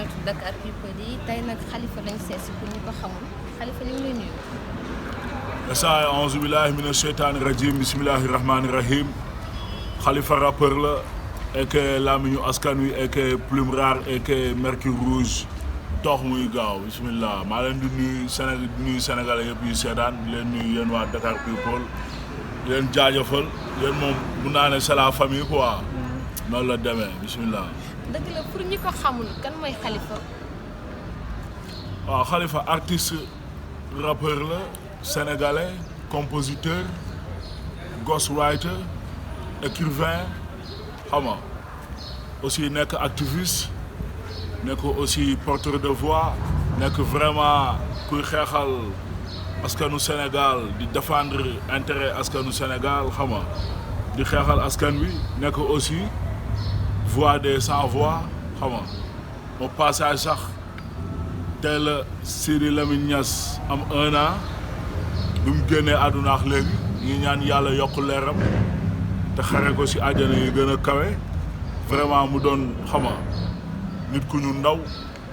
internet Dakar People yi tey nag Khalifa lañ seet si pour ñu ko xamul Khalifa ñu ngi lay nuyu. Esa auzu billahi mina sheytaani rajim bismillahi rahmani rahim Khalifa rappeur la aka lamiñu askan wi aka plume rare aka mercure rouge dox muy gaaw bismillah maa leen di nuyu Sénégalais yëpp yu seetaan di leen nuyu yéen waa Dakar People di leen jaajëfal yéen moom mun naa ne c'est la famille quoi noonu la demee bismillah. dëgg la pour ñi ko xamul kan mooy Khalifa. waaw Khalifa artiste rappeur la sénégalais compositeur ghostwriter écrivain xam nga aussi nekk activiste nekk aussi porteur de voix nekk vraiment kuy xeexal askanu Sénégal di défendre intérêt askanu Sénégal xam nga di xeexal askan wi nekk aussi voix des sans voix xam nga au passage sax tey la Sidi Lamine Niass am 1 an bi mu génnee àdduna ak léegi ñu ñaan yàlla yokk leeram te xare ko ci àjjana yi gën a kawe vraiment mu doon xam nga nit ku ñu ndaw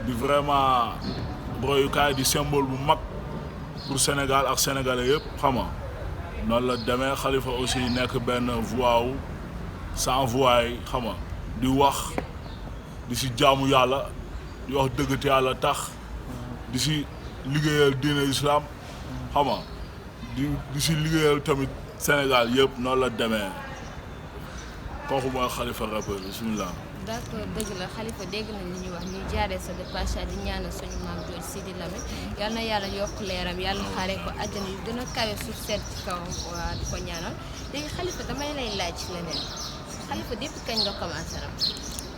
di vraiment royukaay di symbole bu mag pour Sénégal ak sénégalais yëpp xam nga noonu la demee Khalifa aussi nekk benn voix wu sans voix yi xam nga di wax di ci jaamu yàlla di wax dëgg te yàlla tax di ci liggéeyal diine islam xam nga di ci liggéeyal tamit Sénégal yëpp noonu la demee kooku mooy Khalifa rappeur bismillah. d'accord dëgg la Khalifa dégg nañ li ñuy wax ñuy jaaree sa de passage di ñaanal suñu maam jooju Sidi Lamine yal na yàlla yokk leeram yàlla xaaree ko àjjana yu gën a kawe suuf seet ci kawam waa di ko ñaanal léegi Khalifa damay lay laaj leneen Khalifa depuis kañ nga commencé rap.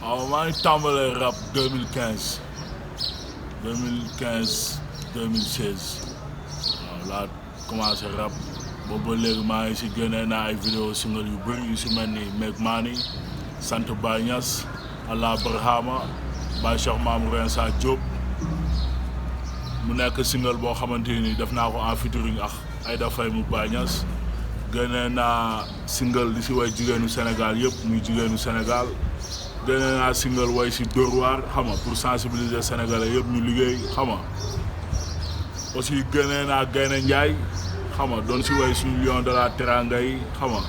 waaw maa ngi tàmbalee rap 2015 2016 waaw laa commencé rap boobu ba léegi maa ngi si génnee naa ay vidéo single yu bëri yu si mel ni Make Money sant Baye Niass Allah Barhama Baye Cheikh Mamour Insa Diop mu nekk single boo xamante ni def naa ko en featuring ak Aïda Faye mu Baye Niass génnee naa single di si way jigéenu Sénégal yëpp muy jigéenu Sénégal génnee naa single way si Dóor waar xam nga pour sensibiliser Sénégalais yëpp ñu liggéey xam nga aussi génnee naa Gaynde Njaay xam nga doon si way suñu lion de la Teranga yi xam nga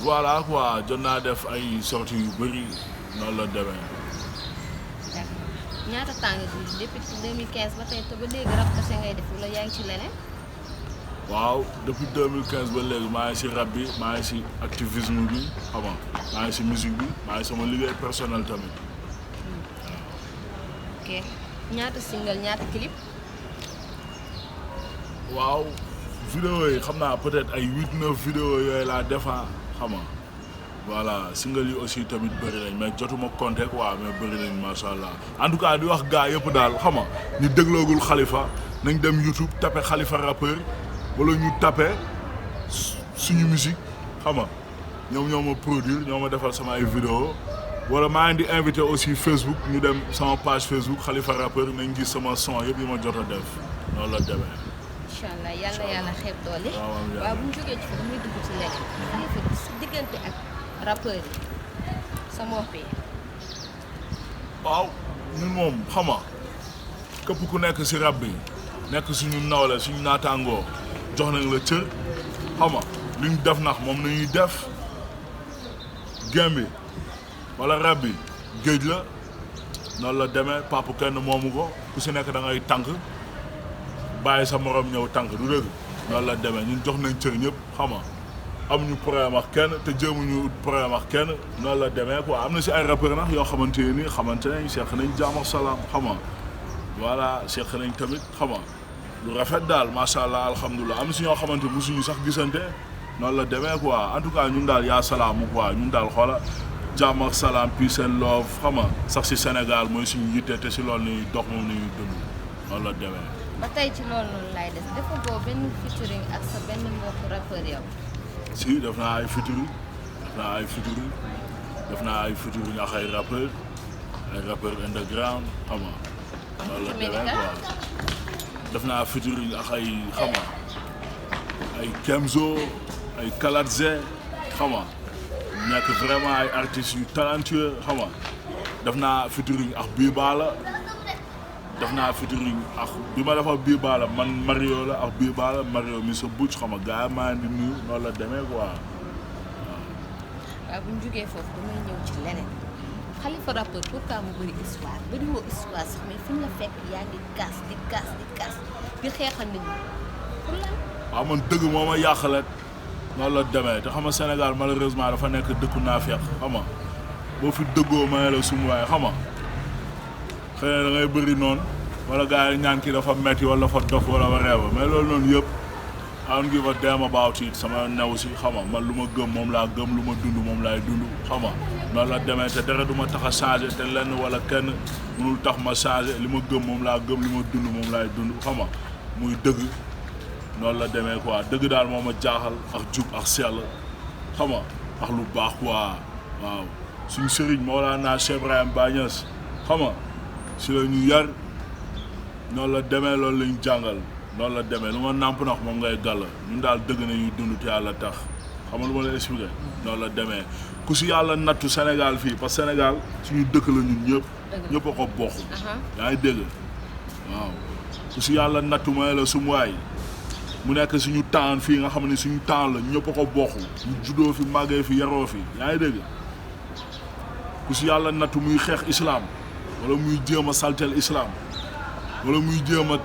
voilà quoi jot naa def ay sorties yu bëri noonu la demee. ñaata temps nga depuis 2015 ba tey te ba léegi rap kese ngay def wala yaa ngi ci leneen. waaw depuis 2015 ba léegi maa ngi si rap bi maa ngi si activisme bi xam nga maa ngi si musique bi maa ngi sama liggéey personnel tamit. ok ñaata single ñaata clip. waaw vidéo yi xam naa peut-être ay 8-9 vidéo yooyu laa defa xam nga voilà single yi aussi tamit bëri nañ mais jotuma compter quoi mais bëri nañ macha allah en tout cas di wax gars yëpp daal xam nga ñu dégloogul Khalifa nañ dem YouTube tapé Khalifa rappeur wala ñu tapé suñu musique xam nga ñoom ñoo ma produire ñoo ma defal sama ay vidéo wala maa ngi di invité aussi Facebook ñu dem sama page Facebook Khalifa rappeur nañ gis sama son yëpp yi ma jot a def noonu la demee. incha allah yàlla xeeb doole. waaw bu ñu jógee ci fa damay dugg ci leneen. Khalifa si diggante ak rappeur yi sa mbokk yi. waaw ñun moom xam nga képp ku nekk si rap bi nekk suñu nawle suñu naataangoo jox nañ la cër xam nga li ñu def nax moom nañuy def gém bi wala rap bi géej la noonu la demee papa kenn moomu ko ku si nekk da ngay tànk bàyyi sa morom ñëw tànk du dëgg noonu la demee ñun jox nañ cër ñëpp xam nga amuñu problème ak kenn te jéemuñu problème ak kenn noonu la demee quoi am na si ay rappeurs nag yoo xamante ni xamante nañ seq nañ jaam ak salaam xam nga voilà seq nañ tamit xam nga lu rafet daal macha allah alhamdulilah am na si ñoo xamante mosuñu sax gisante noonu la demee quoi en tout cas ñun daal yaa salaamu quoi ñun daal xoola jaam ak salaam peace and love xam nga sax si Sénégal mooy suñu yitte te si loolu ni dox moom nañuy dund noonu la demee. ba tey ci loolu noonu laay des dafa boo benn featuring ak sa benn mbokku rappeur yow. si def naa ay featuring ak ay rappeur underground xam nga noonu la demee quoi def naa featuring ak ay xam nga ay Kemzo ay Kaladze xam nga nekk vraiment ay artistes yu talentueux xam nga def naa featuring ak bii baala def naa featuring ak bi ma defal bii baala man Mario la ak bii baala Mario mi sa bucc xam nga gars yi maa ngi di nuyu noonu la demee quoi waaw. waaw bu ñu jógee foofu damay ñëw ci leneen Khalifa rappeur pourquoi mu bëri histoire bëri woo histoire sax mais fi mu la fekk yaa ngi kaas di xeexal nit ñi pour lan. waaw man dëgg moo ma yàqal rek noonu la demee te xam nga Sénégal malheureusement dafa nekk dëkku naafeq xam nga boo fi dëggoo ma la sumu waay xam nga xëy na da ngay bëri noonu wala gars yi ñaan kii dafa metti wala dafa dof wala whatever mais loolu noonu yëpp I don't give a damn about it sama new si xam nga man lu ma gëm moom laa gëm lu ma dund moom laay dund xam nga noonu la demee te dara du ma tax a changé te lenn wala kenn mënul tax ma changé li ma gëm moom laa gëm li ma dund moom laay dund xam nga muy dëgg noonu la demee quoi dëgg daal moo ma jaaxal ak jub ak sell xam nga ak lu baax quoi waaw suñu sëriñ Mawlana Cheikh Ibrahim Baye Niass xam nga si la ñu yar noonu la demee loolu lañ jàngal noonu la demee lu ma nàmp nax moom ngay gàll ñun daal dëgg nañuy dund te yàlla tax xam nga lu ma la expliqué noonu la demee ku si yàlla nattu Sénégal fii parce que Sénégal suñu dëkk la ñun ñëpp a ko bokk yaa ngi dégg waaw ku si yàlla nattu mooy la sum waay mu nekk suñu temps fii nga xam ne suñu temps la ñëpp a ko bokk ñu juddoo fi màggee fi yaroo fi yaa ngi dégg ku si yàlla nattu muy xeex islam wala muy jéem a saltel islam wala muy jéem a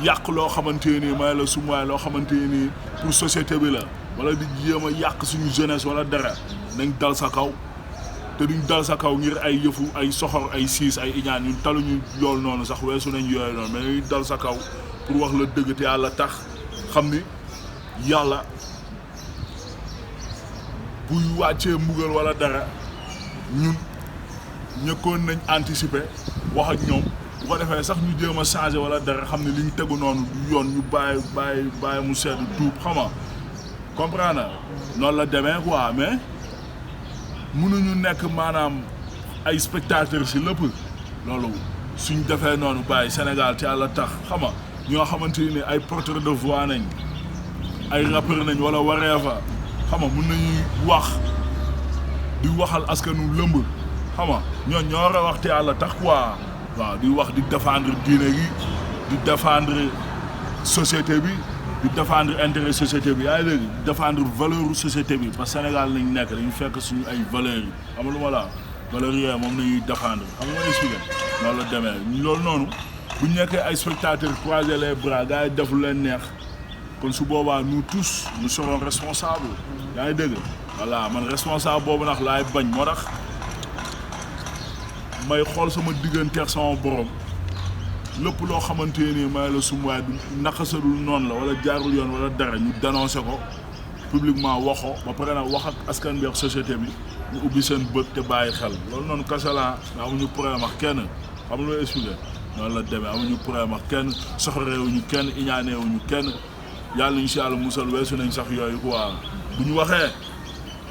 yàq loo xamante nii may la sum waay loo xamante nii pour société bi la wala di jéem a yàq suñu jeunesse wala dara nañ dal sa kaw te duñ dal sa kaw ngir ay yëfu ay soxor ay siis ay iñaan ñun taluñu loolu noonu sax weesu nañ yooyu noonu mais dañuy dal sa kaw pour wax la dëgg te yàlla tax xam ni yàlla buy wàccee mbugal wala dara ñun ñëkkoon nañ anticiper wax ak ñoom bu ko defee sax ñu jéem a changer wala dara xam ne li ñu tegu noonu du yoon ñu bàyyi mu sedd tuub xam nga comprendre noonu la demee quoi mais mënuñu nekk maanaam ay spectateurs si lépp loolu suñ defee noonu bàyyi Sénégal ci yàlla tax xam nga ñoo xamante ni ay porteurs de voix nañ ay rappeurs nañ wala wareefa xam nga mën nañuy wax di waxal askanu lëmb xam nga ñoo war a wax te yàlla tax quoi waaw di wax di défendre diine gi di défendre société bi di défendre intérêt société bi yaa ngi dégg di défendre valeur société bi parce que Sénégal lañ nekk dañu fekk suñu ay valeurs yi xam nga lu ma la valeurs yooyu moom nañuy défendre xam nga ma expliqué noonu la demee loolu noonu bu ñu nekkee ay spectateurs croiser les bras gars yi def lu leen neex kon su boobaa nous tous nous serons responsables yaa ngi dégg voilà man responsable boobu nag laay bañ moo tax may xool sama digganteeg sama borom lépp loo xamante nii may la sumuwaay du naqasadul noonu la wala jaarul yoon wala dara ñu dénoncé ko publiquement waxo ba pare nag wax ak askan bi ak société bi ñu ubbi seen bët te bàyyi xel loolu noonu kasala amuñu problème ak kenn xam nga loo expliqué noonu la demee amuñu problème ak kenn soxoreewuñu kenn iñaaneewuñu kenn yàlla ñu si yàlla musal weesu nañ sax yooyu quoi bu ñu waxee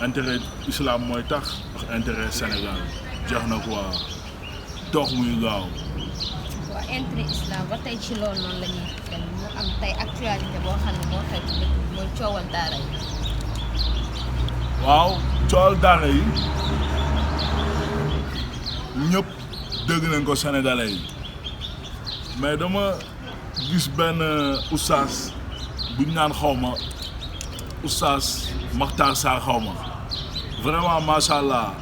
intérêt islam mooy tax ak intérêt Sénégal jeex na quoi toog muy gaaw. waaw intérêt islam ba tey ci loolu noonu la ñuy fekk mu am tey actualité boo xam ne moo xew ci dëkk bi mooy coowal daara yi. waaw coowal daara yi ñëpp dégg nañ ko sénégalais yi mais dama gis benn oustaz bu ñu naan xaw ma oustaz Makhtar Sarr xaw ma vraiment macha allah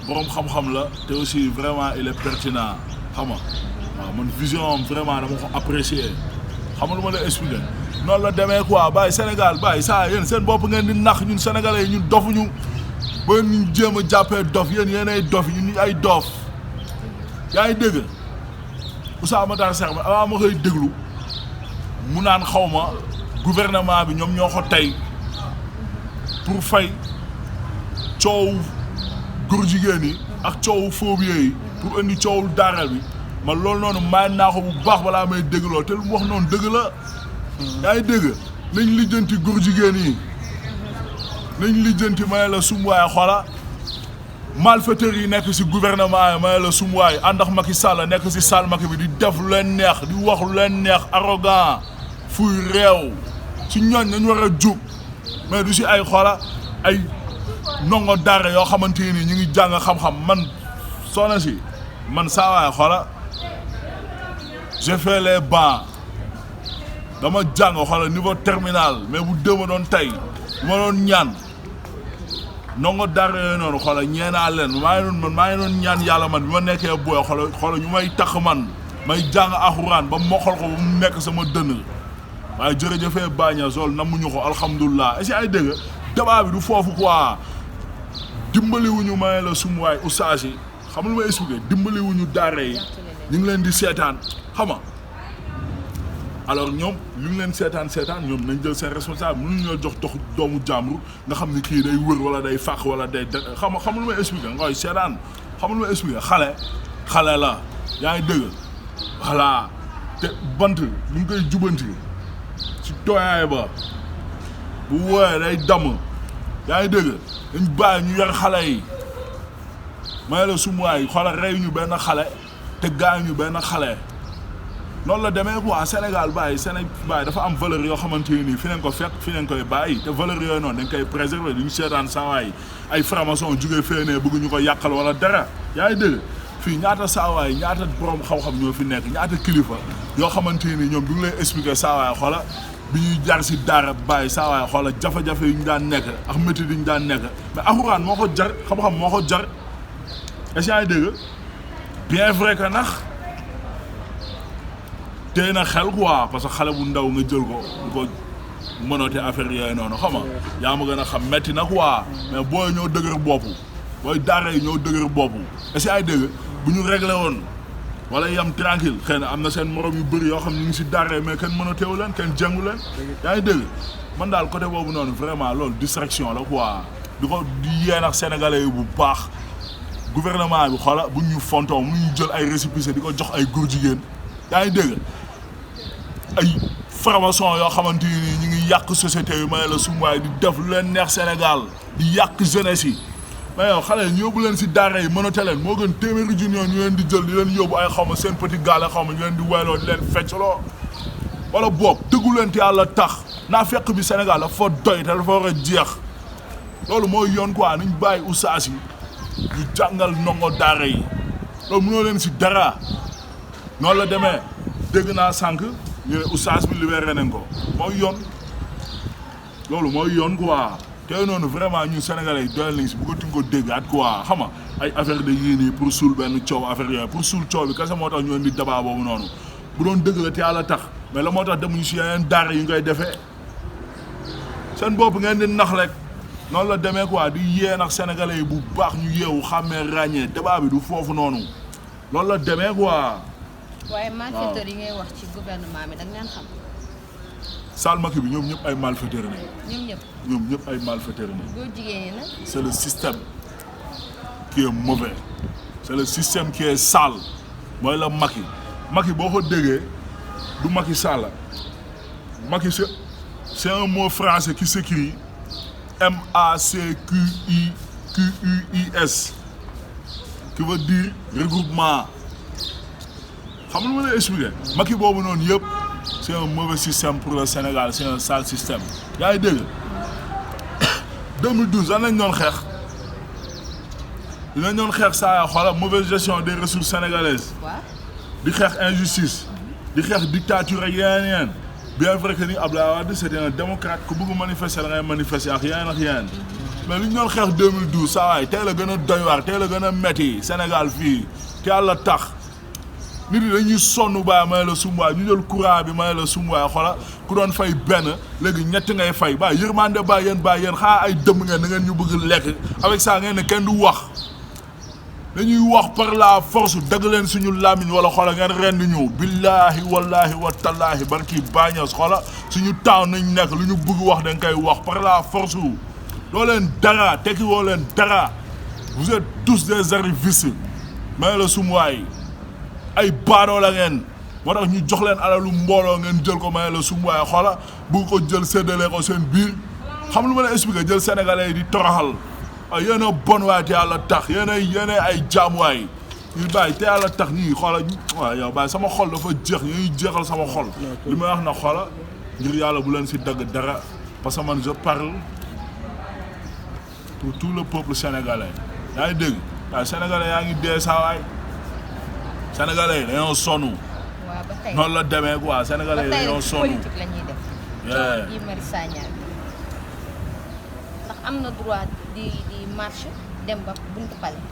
borom xam-xam la te aussi vraiment il est pertinent xam nga waaw man vision am vraiment dama ko apprécier xam nga lu ma la expliquer noonu la demee quoi bàyyi Sénégal bàyyi saa yéen seen bopp ngeen di nax ñun sénégalais yi ñun dofuñu ba ñu jéem a jàppee dof yéen ay dof ñun ay dof yaa ngi dégg Oustaz Makhtar Sarr ma avant ma koy déglu mu naan xaw ma gouvernement bi ñoom ñoo ko tey pour fay coow góor jigéen yi ak coowu phobie yi pour indi coowul daaral bi man loolu noonu may naa ko bu baax balaa may dégloo te lu mu wax noonu dëgg la yaa ngi dégg nañ lijjanti góor jigéen yi nañ lijjanti may la sumuwaay xoola malfaiteurs yi nekk si gouvernement yi may la sumuwaay ànd ak Macky Sall nekk si salle Macky bi di def lu leen neex di wax lu leen neex arrogant fuy réew si ñooñ nañ war a jug mais du si ay xoola ay ndongo daara yoo xamante ni ñu ngi jàng xam-xam man soxna si man saa waay xoola j'ai fait les bancs dama jàng xoola niveau terminal mais bu déma doon tey ma doon ñaan ndongo dara yooyu noonu xoola ñeenaa leen maa ngi doon ñaan yàlla man bi ma nekkee booy xoola ñu may tax man may jàng alxuraan ba moxal ko ba mu nekk sama dënn waaye jërëjëfee Baña Zol namuñu ko alhamdulilah est-ce que ay dégg débat bi du foofu quoi dimbaliwuñu may la sum waay oustaz yi xam lu may expliqué dimbaliwuñu daara yi ñu ngi leen di seetaan xam nga alors ñoom li ngi leen seetaan ñoom nañ jël seen responsable mënuñu ñoo jox dox doomu jàmbur nga xam ne kii day wër wala day fàq wala day xam lu may expliqué nga koy seetaan xam lu may expliqué xale la yaa ngi dégg voilà te bant lu ngi koy jubanti ci tooyaay ba bu wooyee day damm yaa ngi dégg dañ bàyyi ñu yar xale yi may la sumuwaay xoolal rey ñu benn xale te gaañ ñu benn xale noonu la demee quoi Sénégal bàyyi dafa am valeur yoo xamante ni fi leen ko fekk fi leen koy bàyyi te valeur yooyu noonu dañ koy préserver duñu seetaan saawaay ay franc-maçon jugee feenee bëgg ñu ko yàqal wala dara yaa ngi dégg fii ñaata saawaay ñaata borom xam-xam ñoo fi nekk ñaata kilifa yoo xamante ni ñoom du ngi lay expliquer saawaay xoola bi ñuy jar si daara bàyyi saawaay xoola jafe-jafe yi ñu daan nekk ak métier yi ñu daan nekk mais alxuraan moo ko jar xam-xam moo ko jar est-ce que yaa ngi dégg bien vrai que nax tey na xel quoi parce que xale bu ndaw nga jël ko du ko mënoote affaire yooyu noonu xam nga yaa ma gën a xam metti na quoi mais booy ñoo dëgër bopp booy daara yi ñoo dëgër bopp est-ce que ay dégg bu ñu réglé woon wala yam tranquille xëy na am na seen morom yu bëri yoo xam ñu ngi si daara mais kenn mën a teew leen kenn jàngu leen yaa ngi dégg man daal côté boobu noonu vraiment loolu distraction la quoi di ko di yee nag sénégalais yi bu baax gouvernement bi xoola bu ñu fontoo mu ñu jël ay récépissé di ko jox ay góor jigéen yaa ngi dégg ay franc-maçon yoo xamante ni ñu ngi yàq société yi may la sumuwaay di def lu leen neex Sénégal di yàq jeunesse yi mais yow xale ñu yóbbu leen si daara yi mënate leen moo gën téeméeri junni ñu leen di jël di leen yóbbu ay xaw ma seen petit gaale xaw ma ñu leen di wayloo di leen feccloo wala boog tëggu leen te yàlla tax naa fekk bi Sénégal dafa doy te dafa war a jeex loolu mooy yoon quoi niñ bàyyi oustaz yi ñu jàngal ndongo daara yi loolu mënoo leen si dara noonu la demee dégg naa sànq ñu ne oustaz bi libéré nañ ko mooy yoon loolu mooy yoon quoi tey noonu vraiment ñun sénégalais yi doyal nañ si bëggatuñ ko déggaat quoi xam nga ay affaire de yii nii pour suul benn coow affaire yooyu pour suul coow bi kese moo tax ñu indi débat boobu noonu bu doon dëgg la te yàlla tax mais la moo tax demuñu si yeneen daara yi ngay defee seen bopp ngeen di nax rek noonu la demee quoi di yee nag sénégalais yi bu baax ñu yeewu xàmmee ràññee débat bi du foofu noonu loolu la demee quoi. waaye malfaiteurs yi ngay wax ci gouvernement bi da nga leen xam. Salmaki bi ñoom ñëpp ay malfaiteurs lañ. ñoom ñëpp ay malfaiteurs lañ. góor jigéen ñi nag. c'est le système qui est mauvais c'est le système qui est sale mooy la Macky boo ko déggee du Macky Sall Macky c'est un mot français qui s'écrit MACQUIS qui veut dire regroupement xam nga lu ma lay expliquer Macky boobu noonu yëpp c'est un mauvais système pour le Sénégal c'est un sale système yaa ngi dégg 2012 lan lañ doon xeex dinañ doon xeex saa yoo xoolal mauvaise gestion des ressources sénégalaises di xeex injustice di xeex dictature ak yeneen bien vrai que ni Abdoulaye Wade c'était un démocrate ku bëgg manifester da ngay manifester ak yeneen mais li ñu doon xeex 2012 saa waay tey la gën a doy waar tey la gën a metti Sénégal fii te yàlla tax nit yi dañuy sonn baay may la sumuwaay ñu jël courant bi may la sumuwaay xoola ku doon fay benn léegi ñett ngay fay baay yërmande baay yéen xaa ay dëmm ngeen da ngeen ñu bëgg lekk avec ça ngeen ne kenn du wax dañuy wax par la force dagg leen suñu làmmiñ wala xoola ngeen rend ñu billaahi wallaahi wa tallaahi barki baños xoola suñu temps nañ nekk lu ñu bëgg wax dañ koy wax par la force doo leen dara tekki woo leen dara vous êtes tous des arrivistes may la sumuwaay ay baadoo la ngeen moo tax ñu jox leen alalu mbooloo ngeen jël ko may la sumuwaay xoola bu ko jël séddale ko seen biir xam lu ma la expliqué jël sénégalais yi di toroxal waaw yéen a bon waay te yàlla tax yéen ay jaamuwaay ñu bàyyi te yàlla tax ñii xoola waaw yow bàyyi sama xol dafa jeex ñuy jeexal sama xol li may wax na xoola ngir yàlla bu leen si dagg dara parce que man je parle pour tout le peuple sénégalais yaa ngi dégg waaye sénégalais yaa ngi dee saa waay sénégalais yi dañoo sonn waaw ba tey noonu la demee quoi sénégalais yi ba tey dañoo rek ci sonn. politique la ñuy def. Yeah. Guy Marius Sagna bi ndax am na droit di marche dem ba buntu palais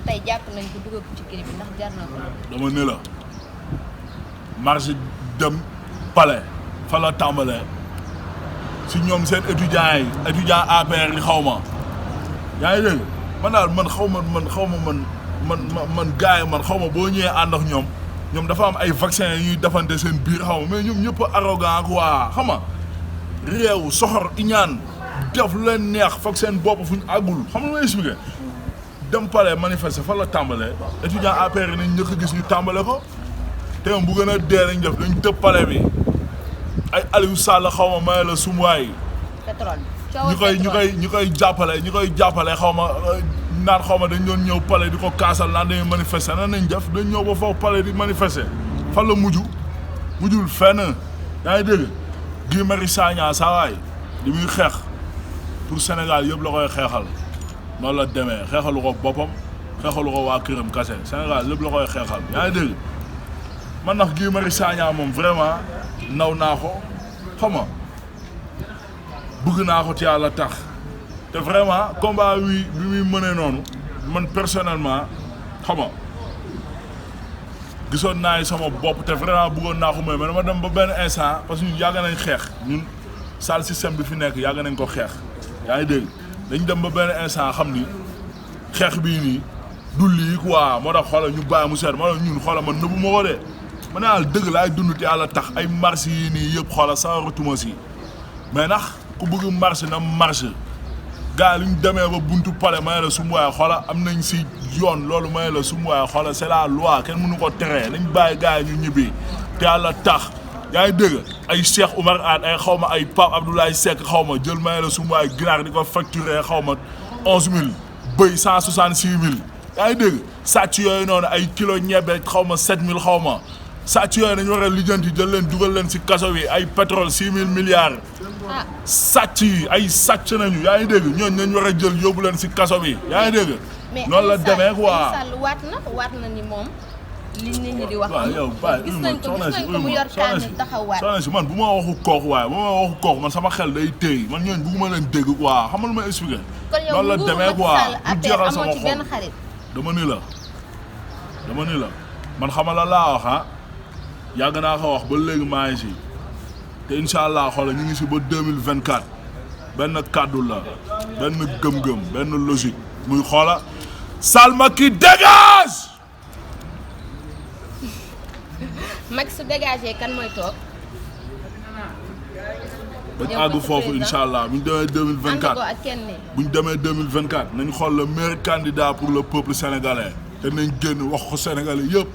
tey jàpp nañ ko dugal ko ci kër bi ndax jar na ko. dama ne la marche dem palais fa la tàmbalee si ñoom seen étudiant APR yi xaw ma yaa ngi dégg man daal man xaw ma man gars yi man xaw ma boo ñëwee ànd ak ñoom dafa am ay vaccin yuy defante seen biir xaw ma mais ñoom ñëpp a arrogant quoi xam nga réew soxor iñaan def lu leen neex foog seen bopp fu ñu àggul xam nga ma expliqué dem palais manifester fa la tàmbalee étudiant APR yi nañ njëkk a gis ñu tàmbale ko te bu gën a dee nañ def dañ tëb palais bi ay Aliou Sall xaw ma may la sumuwaay pétrole ñu koy jàppale xaw ma naan xaw ma dañ doon ñëw palais di ko kaasal naan dañuy manifester nan nañ def dañ ñëw ba foofu palais di manifester fan la mujjul fenn yaa ngi dégg Guy Marius Sagna saa waay li muy xeex pour Sénégal yëpp la koy xeexal noonu la demee xeexalu ko boppam xeexalu ko waa këram kase Sénégal lépp la koy xeexal yaa ngi dégg man nag Guy Marius Sagna moom vraiment naw naa ko xam nga bëgg naa ko ci yàlla tax te vraiment combat bi muy mënee noonu man personnellement xam nga gisoon naa sama bopp te vraiment bëggoon naa ko mais dama dem ba benn instant parce que ñun yàgg nañ xeex ñun sale système bi fi nekk yàgg nañ ko xeex yaa ngi dégg dañ dem ba benn instant xam ni xeex bii nii du lii quoi moo tax xoolal ñu bàyyi mu seet moo tax ñun xoolal man nëbbu ma ko de ma ne daal dëgg laay dund te yàlla tax ay marche yii nii yëpp xoolal sawaratuma si mais ndax ku bëgg marche na marche gars yi lu ñu demee ba buntu palais may la sumu waaye xoolal am nañ si yoon loolu may la sumu waaye xoolal c'est la loi kenn mënu ko teree nañ bàyyi gars yi ñu ñibbi te yàlla tax yaa ngi dégg ay Cheikh Oumar Anne ay xaw ma ay Pape Abdoulaye Seck xaw ma jël may la sumu waaye ginaar di ko facturé xaw ma 11000 bëy 166000 yaa ngi dégg sàcc yooyu noonu ay kilo ñebe xaw ma 7000 xaw ma sàcc yooyu dañu war a lijjanti jël leen dugal leen si kaso bi ay pétrole 6000 milliards sàcc yi ay sàcc nañu yaa ngi dégg ñooñu nañ war a jël yóbbu leen si kaso bi yaa ngi dégg noonu la demee quoi mais Sall waat na ni moom li nit ñi di wax gis nañ ko mu yor kaamil taxawaat soxna si man bu ma waxu kooku waaye bu ma waxu kooku man sama xel day téy man ñooñu bëgguma leen dégg quoi xam nga lu ma expliqué noonu la demee quoi bu jeexal sama xol dama ni la man xamal la laa wax yàgg naa ko wax ba léegi maa ngi si te incha allah xoolal ñu ngi si ba 2024 benn kàddu la benn gëm-gëm benn logique muy xoola Salma qui dégage. Macky su dégagé kan mooy toog. dañ àgg foofu incha allah bu ñu demee 2024 bu ñu demee 2024 nañ xool le meilleur candidat pour le peuple sénégalais te nañ génn wax ko sénégalais yëpp.